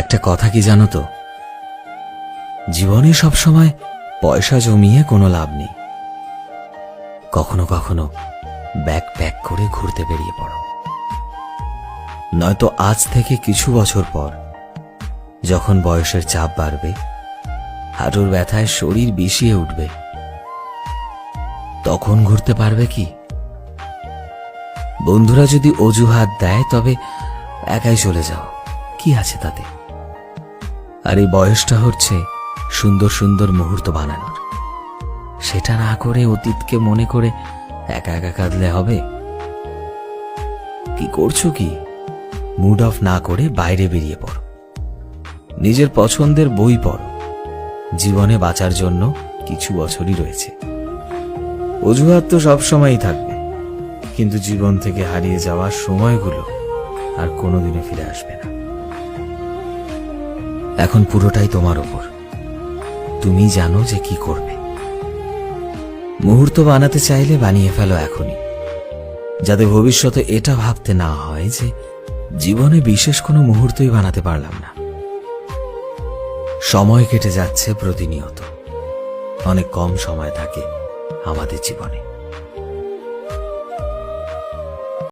একটা কথা কি জানো তো, জীবনে সবসময় পয়সা জমিয়ে কোনো লাভ নেই। কখনো কখনো ব্যাগ প্যাক করে ঘুরতে বেরিয়ে পড়ো। নয়তো আজ থেকে কিছু বছর পর যখন বয়সের চাপ বাড়বে, হাঁটুর ব্যথায় শরীর বিষিয়ে উঠবে, তখন ঘুরতে পারবে কি? বন্ধুরা যদি অজুহাত দেয় তবে একাই চলে যাও, কি আছে তাতে? আর এই বয়সটা হচ্ছে সুন্দর সুন্দর মুহূর্ত বানানোর। সেটা না করে অতীতকে মনে করে একা একা কাঁদলে হবে? কি করছো কি? মুড অফ না করে বাইরে বেরিয়ে পড়ো, নিজের পছন্দের বই পড়ো। জীবনে বাঁচার জন্য কিছু বছরই রয়েছে। অজুহাত তো সবসময়ই থাকবে, কিন্তু জীবন থেকে হারিয়ে যাওয়ার সময়গুলো আর কোনোদিনও ফিরে আসবে না। এখন পুরোটাই তোমার ওপর, তুমি জানো যে কি করবে। মুহূর্ত বানাতে চাইলে বানিয়ে ফেলো এখনই, যাতে ভবিষ্যতে এটা ভাবতে না হয় যে জীবনে বিশেষ কোনো মুহূর্তই বানাতে পারলাম না। সময় কেটে যাচ্ছে প্রতিনিয়ত, অনেক কম সময় থাকে আমাদের জীবনে।